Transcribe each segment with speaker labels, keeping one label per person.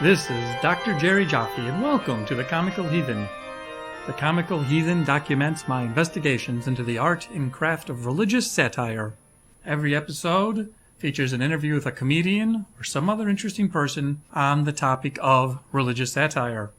Speaker 1: This is Dr. Jerry Jaffe, and welcome to the Comical Heathen. The Comical Heathen documents my investigations into the art and craft of religious satire. Every episode features an interview with a comedian or some other interesting person on the topic of religious satire.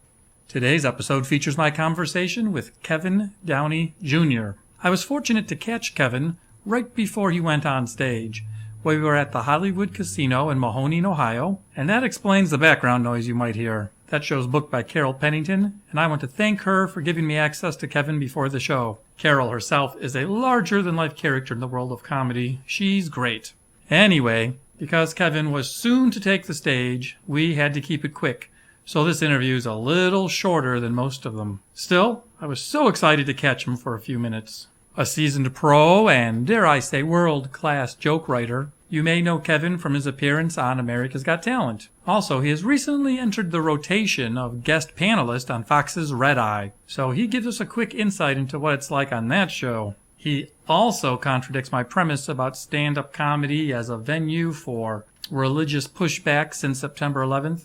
Speaker 1: Today's episode features my conversation with Kevin Downey Jr. I was fortunate to catch Kevin right before he went on stage. We were at the Hollywood Casino in Mahoning, Ohio, and that explains the background noise you might hear. That show's booked by Carol Pennington, and I want to thank her for giving me access to Kevin before the show. Carol herself is a larger-than-life character in the world of comedy. She's great. Anyway, because Kevin was soon to take the stage, we had to keep it quick, so this interview's a little shorter than most of them. Still, I was so excited to catch him for a few minutes. A seasoned pro and, dare I say, world-class joke writer, you may know Kevin from his appearance on America's Got Talent. Also, he has recently entered the rotation of guest panelist on Fox's Red Eye, so he gives us a quick insight into what it's like on that show. He also contradicts my premise about stand-up comedy as a venue for religious pushback since September 11th.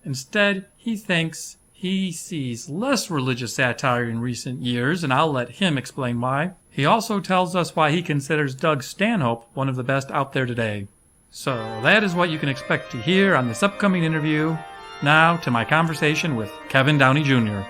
Speaker 1: Instead, he thinks he sees less religious satire in recent years, and I'll let him explain why. He also tells us why he considers Doug Stanhope one of the best out there today. So that is what you can expect to hear on this upcoming interview. Now to my conversation with Kevin Downey Jr.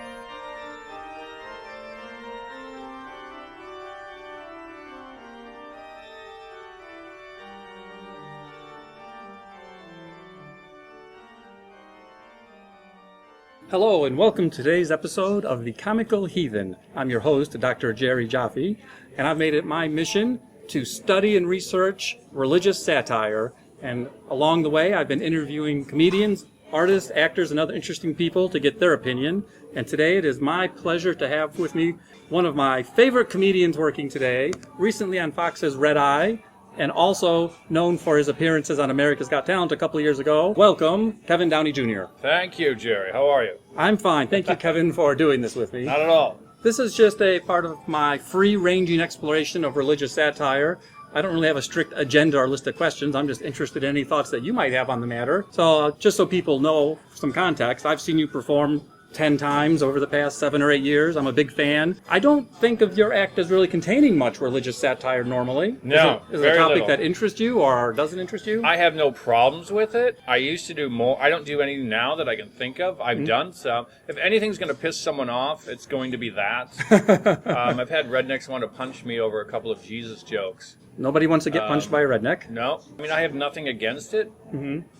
Speaker 1: Hello and welcome to today's episode of the Comical Heathen. I'm your host, Dr. Jerry Jaffe, and I've made it my mission to study and research religious satire. And along the way, I've been interviewing comedians, artists, actors, and other interesting people to get their opinion. And today it is my pleasure to have with me one of my favorite comedians working today, recently on Fox's Red Eye, and also known for his appearances on America's Got Talent a couple of years ago. Welcome, Kevin Downey Jr.
Speaker 2: Thank you, Jerry. How are you?
Speaker 1: I'm fine. Thank you, Kevin, for doing this with me.
Speaker 2: Not at all.
Speaker 1: This is just a part of my free-ranging exploration of religious satire. I don't really have a strict agenda or list of questions. I'm just interested in any thoughts that you might have on the matter. So just so people know some context, I've seen you perform 10 times over the past 7 or 8 years. I'm a big fan. I don't think of your act as really containing much religious satire normally.
Speaker 2: No,
Speaker 1: Is it a topic that interests you or doesn't interest you?
Speaker 2: I have no problems with it. I used to do more. I don't do anything now that I can think of. I've done some. If anything's going to piss someone off, it's going to be that. I've had rednecks want to punch me over a couple of Jesus jokes.
Speaker 1: Nobody wants to get punched by a redneck.
Speaker 2: No. I mean, I have nothing against it.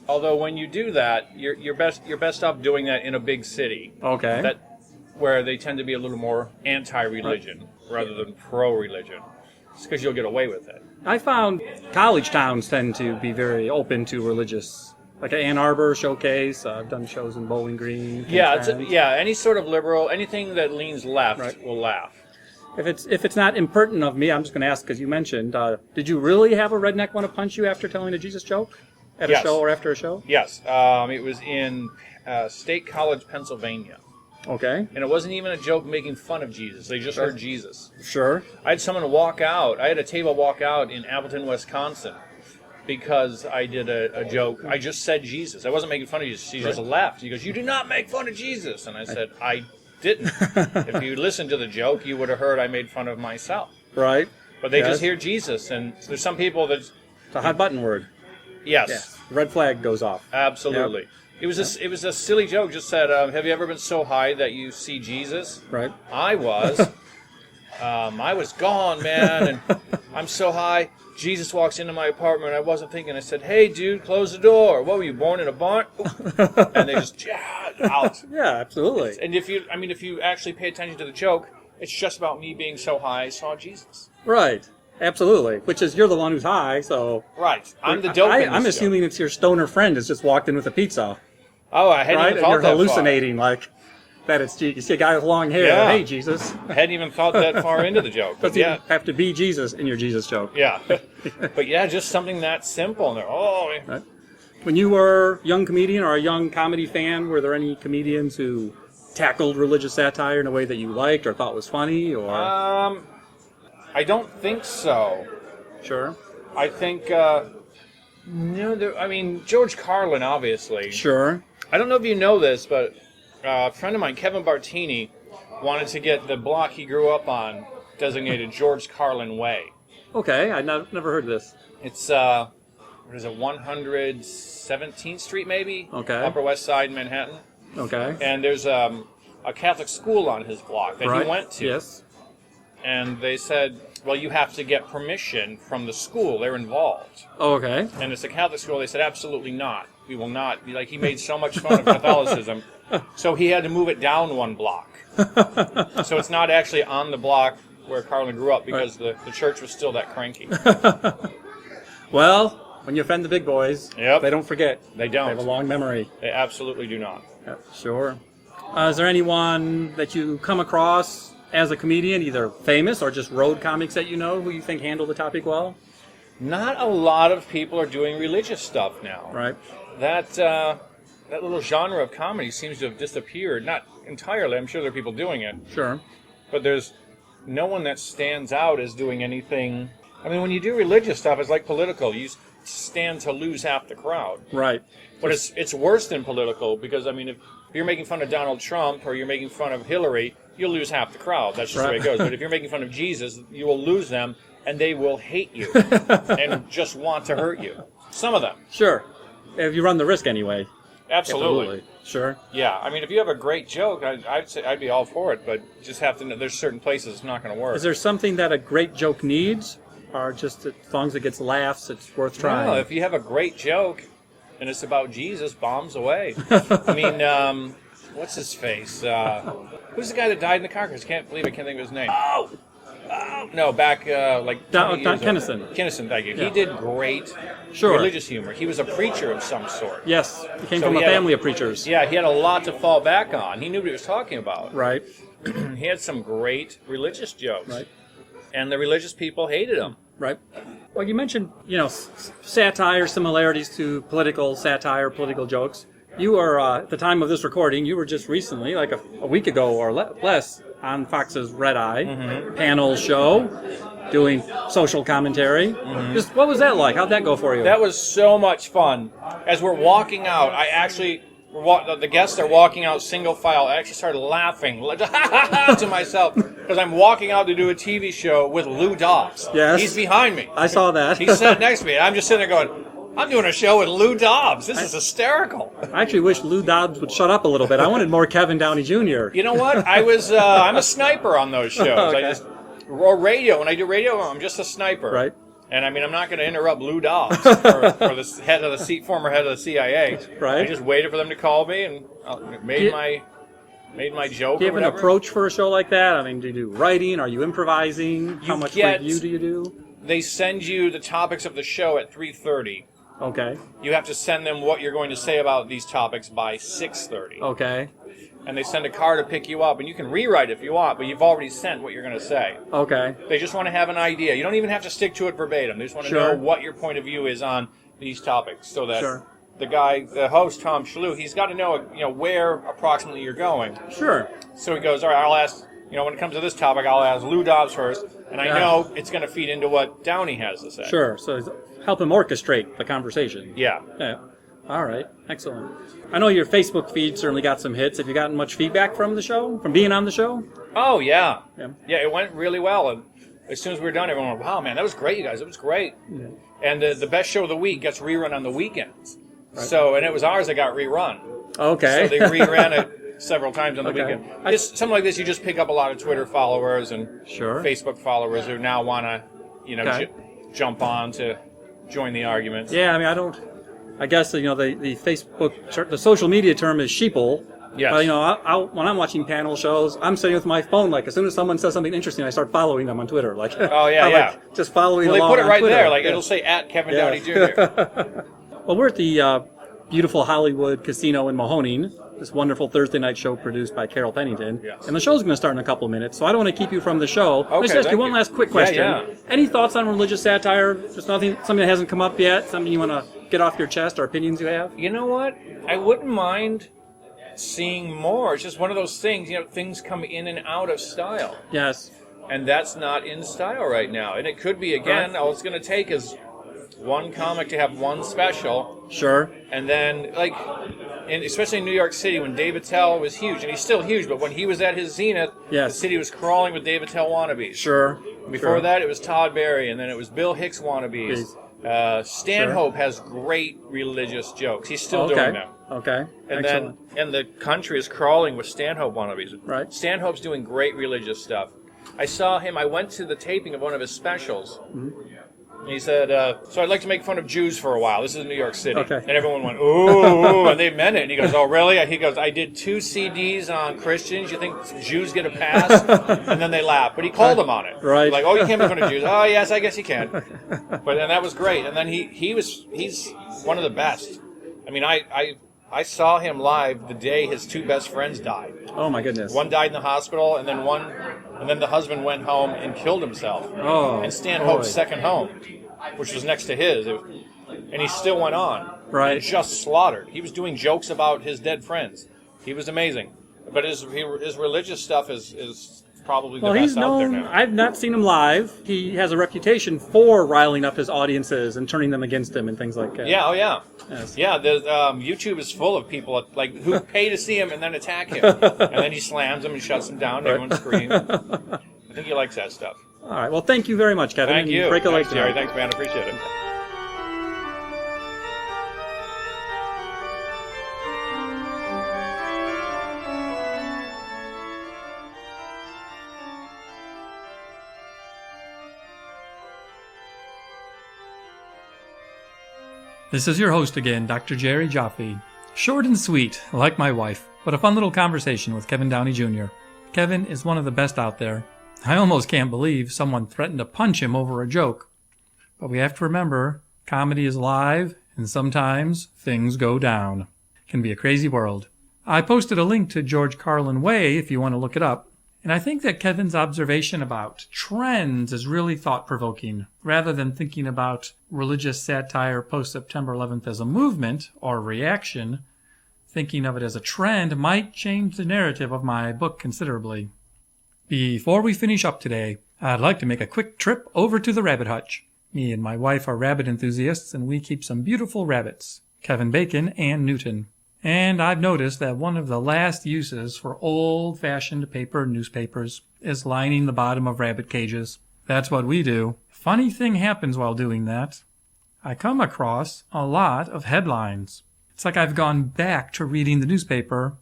Speaker 2: Although when you do that, you're best off doing that in a big city.
Speaker 1: Okay.
Speaker 2: Where they tend to be a little more anti-religion rather than pro-religion. It's because you'll get away with it.
Speaker 1: I found college towns tend to be very open to religious, like Ann Arbor Showcase. I've done shows in Bowling Green.
Speaker 2: Yeah, any sort of liberal, anything that leans left will laugh.
Speaker 1: If it's not impertinent of me, I'm just going to ask because you mentioned, did you really have a redneck want to punch you after telling a Jesus joke? At a show or after a show?
Speaker 2: Yes. It was in State College, Pennsylvania.
Speaker 1: Okay.
Speaker 2: And it wasn't even a joke making fun of Jesus. They just heard Jesus.
Speaker 1: Sure.
Speaker 2: I had someone walk out. I had a table walk out in Appleton, Wisconsin because I did a joke. I just said Jesus. I wasn't making fun of Jesus. He just left. He goes, "You do not make fun of Jesus." And I said, I didn't. If you listened to the joke, you would have heard I made fun of myself.
Speaker 1: Right.
Speaker 2: But they just hear Jesus, and there's some people that...
Speaker 1: It's a hot button word.
Speaker 2: Yes.
Speaker 1: Yeah. Red flag goes off.
Speaker 2: Absolutely. Yep. It was a silly joke. Just said, have you ever been so high that you see Jesus?
Speaker 1: Right.
Speaker 2: I was. I was gone, man, and I'm so high. Jesus walks into my apartment. I wasn't thinking. I said, "Hey, dude, close the door. What were you, born in a barn?" And they just out.
Speaker 1: Yeah, absolutely.
Speaker 2: And if you actually pay attention to the joke, it's just about me being so high I saw Jesus.
Speaker 1: Right. Absolutely. Which is you're the one who's high, so.
Speaker 2: Right. I'm the dope.
Speaker 1: I'm assuming it's your stoner friend has just walked in with a pizza.
Speaker 2: Oh, I hadn't even thought
Speaker 1: you're
Speaker 2: that
Speaker 1: hallucinating
Speaker 2: far.
Speaker 1: Like that. It's you see a guy with long hair.
Speaker 2: Yeah.
Speaker 1: Hey, Jesus.
Speaker 2: I hadn't even thought that far into the joke.
Speaker 1: But you have to be Jesus in your Jesus joke.
Speaker 2: Yeah. But yeah, just something that simple. And they're,
Speaker 1: Right. When you were a young comedian or a young comedy fan, were there any comedians who tackled religious satire in a way that you liked or thought was funny? Or
Speaker 2: I don't think so.
Speaker 1: Sure.
Speaker 2: I think, George Carlin, obviously.
Speaker 1: Sure.
Speaker 2: I don't know if you know this, but a friend of mine, Kevin Bartini, wanted to get the block he grew up on designated George Carlin Way.
Speaker 1: Okay, I've never heard of this.
Speaker 2: It's, 117th Street, maybe?
Speaker 1: Okay.
Speaker 2: Upper West Side, Manhattan.
Speaker 1: Okay.
Speaker 2: And there's a Catholic school on his block that he went to.
Speaker 1: Yes.
Speaker 2: And they said, well, you have to get permission from the school. They're involved.
Speaker 1: Oh, okay.
Speaker 2: And it's a Catholic school. They said, absolutely not. We will not. Like, he made so much fun of Catholicism. So he had to move it down one block. So it's not actually on the block where Carlin grew up because the church was still that cranky.
Speaker 1: Well, when you offend the big boys,
Speaker 2: Yep.
Speaker 1: they don't forget.
Speaker 2: They don't.
Speaker 1: They have a long memory.
Speaker 2: They absolutely do not.
Speaker 1: Yeah, sure. Is there anyone that you come across as a comedian, either famous or just road comics that you know, who you think handle the topic well?
Speaker 2: Not a lot of people are doing religious stuff now.
Speaker 1: Right.
Speaker 2: That little genre of comedy seems to have disappeared. Not entirely. I'm sure there are people doing it.
Speaker 1: Sure.
Speaker 2: But there's no one that stands out as doing anything. I mean, when you do religious stuff, it's like political. You stand to lose half the crowd.
Speaker 1: Right.
Speaker 2: But it's worse than political because, I mean, if you're making fun of Donald Trump or you're making fun of Hillary, you'll lose half the crowd. That's just the way it goes. But if you're making fun of Jesus, you will lose them, and they will hate you and just want to hurt you. Some of them.
Speaker 1: Sure. If you run the risk anyway.
Speaker 2: Absolutely.
Speaker 1: Sure.
Speaker 2: Yeah. I mean, if you have a great joke, I'd say I'd be all for it, but you just have to know there's certain places it's not going to work.
Speaker 1: Is there something that a great joke needs? Or just as long as it gets laughs, it's worth trying?
Speaker 2: No, if you have a great joke and it's about Jesus, bombs away. I mean, what's his face? Who's the guy that died in the car crash? I can't think of his name. Oh! No, back like 20 years ago.
Speaker 1: Kinnison.
Speaker 2: Kinnison, thank you.
Speaker 1: Yeah.
Speaker 2: He did great religious humor. He was a preacher of some sort.
Speaker 1: Yes, he came from a family of preachers.
Speaker 2: Yeah, he had a lot to fall back on. He knew what he was talking about.
Speaker 1: Right.
Speaker 2: He had some great religious jokes.
Speaker 1: Right.
Speaker 2: And the religious people hated him.
Speaker 1: Right. Well, you mentioned, satire, similarities to political satire, political jokes. You are, at the time of this recording, you were just recently, like a week ago or less, on Fox's Red Eye panel show, doing social commentary. Just what was that like? How'd that go for you?
Speaker 2: That was so much fun. As we're walking out, the guests are walking out single file. I actually started laughing to myself because I'm walking out to do a TV show with Lou Dobbs.
Speaker 1: Yes.
Speaker 2: He's behind me.
Speaker 1: I saw that.
Speaker 2: He sat next to me. I'm just sitting there going, I'm doing a show with Lou Dobbs. This is hysterical.
Speaker 1: I actually wish Lou Dobbs would shut up a little bit. I wanted more Kevin Downey Jr.
Speaker 2: You know what? I'm a sniper on those shows.
Speaker 1: Okay.
Speaker 2: Or radio. When I do radio, I'm just a sniper.
Speaker 1: Right.
Speaker 2: And I mean, I'm not going to interrupt Lou Dobbs for the former head of the CIA.
Speaker 1: Right.
Speaker 2: I just waited for them to call me and made my joke.
Speaker 1: Do you have
Speaker 2: or
Speaker 1: an
Speaker 2: whatever.
Speaker 1: approach for a show like that? I mean, do you do writing? Are you improvising? How much review do you do?
Speaker 2: They send you the topics of the show at 3:30.
Speaker 1: Okay.
Speaker 2: You have to send them what you're going to say about these topics by 6:30.
Speaker 1: Okay.
Speaker 2: And they send a car to pick you up, and you can rewrite if you want, but you've already sent what you're going to say.
Speaker 1: Okay.
Speaker 2: They just want to have an idea. You don't even have to stick to it verbatim. They just want to know what your point of view is on these topics, so that the host, Tom Shalhoub, he's got to know, where approximately you're going.
Speaker 1: Sure.
Speaker 2: So he goes, all right, I'll ask, when it comes to this topic, I'll ask Lou Dobbs first, and I know it's going to feed into what Downey has to say.
Speaker 1: Sure. So help him orchestrate the conversation.
Speaker 2: Yeah.
Speaker 1: Yeah. All right. Excellent. I know your Facebook feed certainly got some hits. Have you gotten much feedback from the show, from being on the show?
Speaker 2: Oh, yeah.
Speaker 1: Yeah,
Speaker 2: it went really well. And as soon as we were done, everyone went, wow, man, that was great, you guys. It was great. Yeah. And the best show of the week gets rerun on the weekends. Right. And it was ours that got rerun.
Speaker 1: Okay.
Speaker 2: So they reran it several times on the weekend. Something like this, you just pick up a lot of Twitter followers and Facebook followers who now want to, jump on to join the arguments.
Speaker 1: Yeah, I mean, I guess, the Facebook, the social media term is sheeple.
Speaker 2: Yes.
Speaker 1: But, when I'm watching panel shows, I'm sitting with my phone, as soon as someone says something interesting, I start following them on Twitter.
Speaker 2: Oh, yeah.
Speaker 1: Just following along.
Speaker 2: Well, they put it right
Speaker 1: Twitter.
Speaker 2: there. It'll say @Kevin Downey Jr.
Speaker 1: Well, we're at the beautiful Hollywood Casino in Mahoning, this wonderful Thursday night show produced by Carol Pennington.
Speaker 2: Yes.
Speaker 1: And the show's going to start in a couple minutes, so I don't want to keep you from the show.
Speaker 2: Okay,
Speaker 1: Let's ask you one last quick question.
Speaker 2: Yeah.
Speaker 1: Any thoughts on religious satire? Just something that hasn't come up yet? Something you want to get off your chest or opinions you have?
Speaker 2: You know what? I wouldn't mind seeing more. It's just one of those things, things come in and out of style.
Speaker 1: Yes.
Speaker 2: And that's not in style right now. And it could be, again, all it's going to take is one comic to have one special.
Speaker 1: Sure.
Speaker 2: And then, and especially in New York City when Dave Attell was huge, and he's still huge, but when he was at his zenith, the city was crawling with Dave Attell wannabes.
Speaker 1: Sure.
Speaker 2: Before that, it was Todd Barry, and then it was Bill Hicks wannabes. Stanhope has great religious jokes. He's still doing them.
Speaker 1: Okay.
Speaker 2: And then the country is crawling with Stanhope wannabes.
Speaker 1: Right.
Speaker 2: Stanhope's doing great religious stuff. I saw him. I went to the taping of one of his specials. Mm-hmm. And he said, so I'd like to make fun of Jews for a while. This is in New York City.
Speaker 1: Okay.
Speaker 2: And everyone went, ooh, and they meant it. And he goes, oh, really? He goes, I did 2 CDs on Christians. You think Jews get a pass? And then they laughed. But he called them on it.
Speaker 1: Right.
Speaker 2: Like, oh, you can't make fun of Jews. Oh, yes, I guess you can. And that was great. And then he's one of the best. I mean, I saw him live the day his 2 best friends died.
Speaker 1: Oh, my goodness.
Speaker 2: One died in the hospital, and then the husband went home and killed himself.
Speaker 1: Oh,
Speaker 2: and Stanhope's second home, which was next to his, and he still went on.
Speaker 1: Right.
Speaker 2: And just slaughtered. He was doing jokes about his dead friends. He was amazing. But his religious stuff is probably the best out there now.
Speaker 1: I've not seen him live. He has a reputation for riling up his audiences and turning them against him and things like that.
Speaker 2: Yeah, oh yeah.
Speaker 1: Yes.
Speaker 2: Yeah, YouTube is full of people who pay to see him and then attack him. And then he slams them and shuts them down and everyone screams. I think he likes that stuff.
Speaker 1: All right. Well, thank you very much, Kevin.
Speaker 2: Thank you.
Speaker 1: Break a leg
Speaker 2: Thanks, Jerry. Thanks, man. I appreciate it.
Speaker 1: This is your host again, Dr. Jerry Jaffe. Short and sweet, like my wife, but a fun little conversation with Kevin Downey Jr. Kevin is one of the best out there. I almost can't believe someone threatened to punch him over a joke. But we have to remember, comedy is live, and sometimes things go down. It can be a crazy world. I posted a link to George Carlin Way if you want to look it up. And I think that Kevin's observation about trends is really thought-provoking. Rather than thinking about religious satire post-September 11th as a movement or reaction, thinking of it as a trend might change the narrative of my book considerably. Before we finish up today, I'd like to make a quick trip over to the rabbit hutch. Me and my wife are rabbit enthusiasts, and we keep some beautiful rabbits, Kevin Bacon and Newton. And I've noticed that one of the last uses for old-fashioned paper newspapers is lining the bottom of rabbit cages. That's what we do. Funny thing happens while doing that. I come across a lot of headlines. It's like I've gone back to reading the newspaper,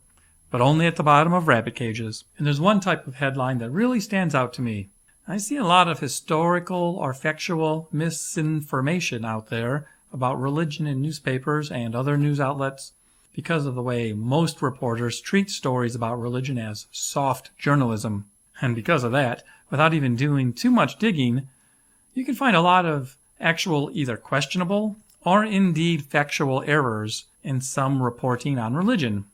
Speaker 1: but only at the bottom of rabbit cages. And there's one type of headline that really stands out to me. I see a lot of historical or factual misinformation out there about religion in newspapers and other news outlets, because of the way most reporters treat stories about religion as soft journalism. And because of that, without even doing too much digging, you can find a lot of actual either questionable or indeed factual errors in some reporting on religion.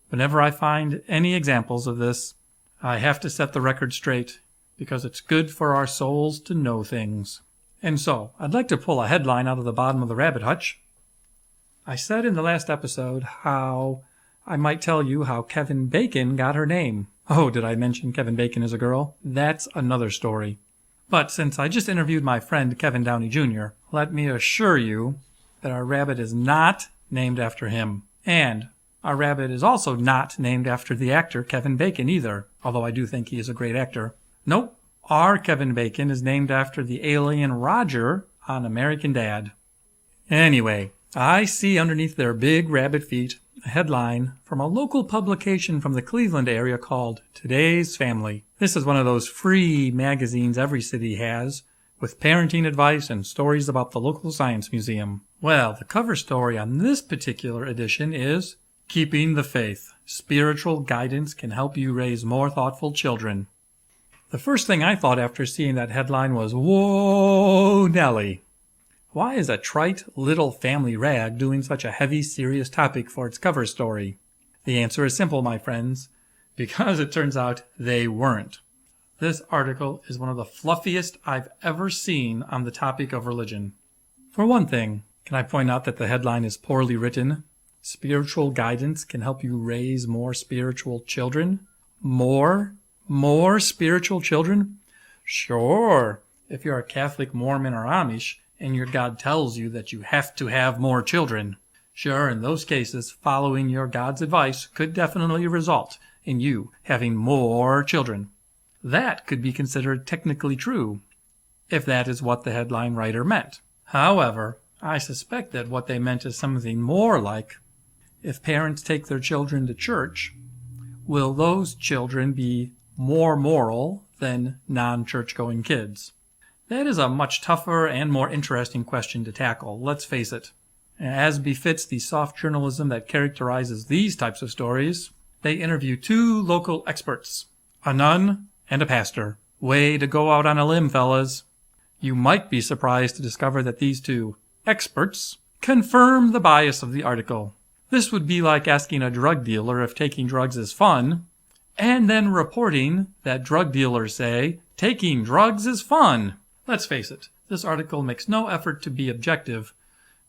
Speaker 1: Whenever I find any examples of this, I have to set the record straight, because it's good for our souls to know things. And so, I'd like to pull a headline out of the bottom of the rabbit hutch. I said in the last episode how I might tell you how Kevin Bacon got her name. Oh, did I mention Kevin Bacon is a girl? That's another story. But since I just interviewed my friend Kevin Downey Jr., let me assure you that our rabbit is not named after him. And our rabbit is also not named after the actor Kevin Bacon either, although I do think he is a great actor. Nope, our Kevin Bacon is named after the alien Roger on American Dad. Anyway, I see underneath their big rabbit feet a headline from a local publication from the Cleveland area called Today's Family. This is one of those free magazines every city has, with parenting advice and stories about the local science museum. Well, the cover story on this particular edition is Keeping the Faith. Spiritual guidance can help you raise more thoughtful children. The first thing I thought after seeing that headline was, whoa, Nelly. Why is a trite little family rag doing such a heavy, serious topic for its cover story? The answer is simple, my friends. Because it turns out they weren't. This article is one of the fluffiest I've ever seen on the topic of religion. For one thing, can I point out that the headline is poorly written? Spiritual guidance can help you raise more spiritual children? More spiritual children? Sure, if you're a Catholic, Mormon, or Amish, and your God tells you that you have to have more children. Sure, in those cases, following your God's advice could definitely result in you having more children. That could be considered technically true, if that is what the headline writer meant. However, I suspect that what they meant is something more like, if parents take their children to church, will those children be more moral than non-church-going kids? That is a much tougher and more interesting question to tackle, let's face it. As befits the soft journalism that characterizes these types of stories, they interview two local experts, a nun and a pastor. Way to go out on a limb, fellas. You might be surprised to discover that these two experts confirm the bias of the article. This would be like asking a drug dealer if taking drugs is fun, and then reporting that drug dealers say taking drugs is fun. Let's face it, this article makes no effort to be objective,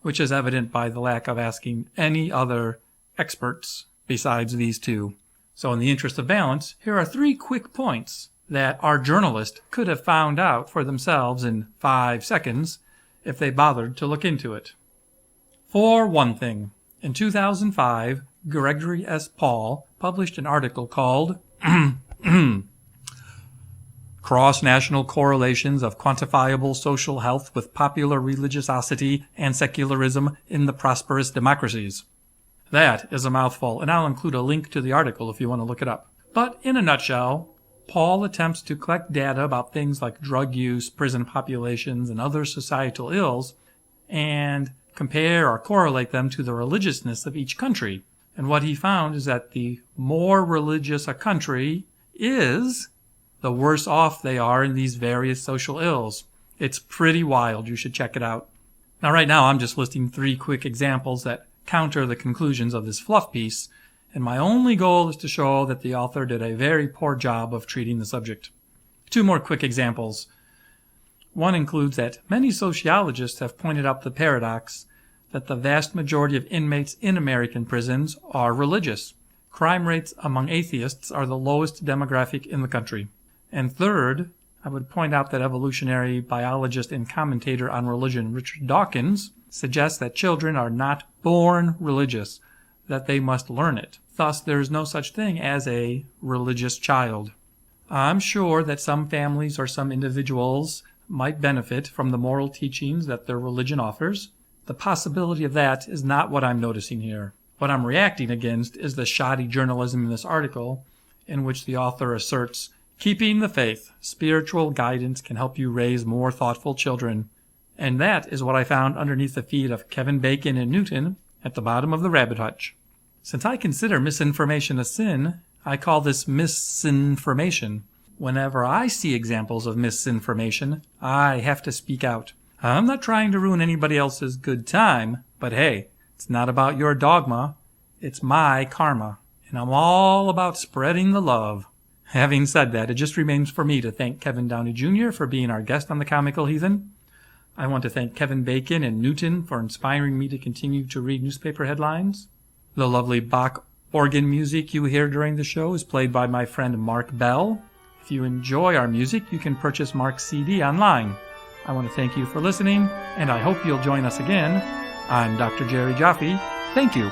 Speaker 1: which is evident by the lack of asking any other experts besides these two. So in the interest of balance, here are 3 quick points that our journalist could have found out for themselves in 5 seconds if they bothered to look into it. For one thing, in 2005, Gregory S. Paul published an article called Cross-National Correlations of Quantifiable Social Health with Popular Religiosity and Secularism in the Prosperous Democracies. That is a mouthful, and I'll include a link to the article if you want to look it up. But in a nutshell, Paul attempts to collect data about things like drug use, prison populations, and other societal ills, and compare or correlate them to the religiousness of each country. And what he found is that the more religious a country is, the worse off they are in these various social ills. It's pretty wild. You should check it out. Now, right now, I'm just listing 3 quick examples that counter the conclusions of this fluff piece, and my only goal is to show that the author did a very poor job of treating the subject. 2 more quick examples. One includes that many sociologists have pointed out the paradox that the vast majority of inmates in American prisons are religious. Crime rates among atheists are the lowest demographic in the country. And third, I would point out that evolutionary biologist and commentator on religion Richard Dawkins suggests that children are not born religious, that they must learn it. Thus, there is no such thing as a religious child. I'm sure that some families or some individuals might benefit from the moral teachings that their religion offers. The possibility of that is not what I'm noticing here. What I'm reacting against is the shoddy journalism in this article, in which the author asserts, keeping the faith, spiritual guidance can help you raise more thoughtful children. And that is what I found underneath the feed of Kevin Bacon and Newton at the bottom of the rabbit hutch. Since I consider misinformation a sin, I call this misinformation. Whenever I see examples of misinformation, I have to speak out. I'm not trying to ruin anybody else's good time, but hey, it's not about your dogma, it's my karma, and I'm all about spreading the love. Having said that, it just remains for me to thank Kevin Downey Jr. for being our guest on the Comical Heathen. I want to thank Kevin Bacon and Newton for inspiring me to continue to read newspaper headlines. The lovely Bach organ music you hear during the show is played by my friend Mark Bell. If you enjoy our music, you can purchase Mark's CD online. I want to thank you for listening, and I hope you'll join us again. I'm Dr. Jerry Jaffe. Thank you.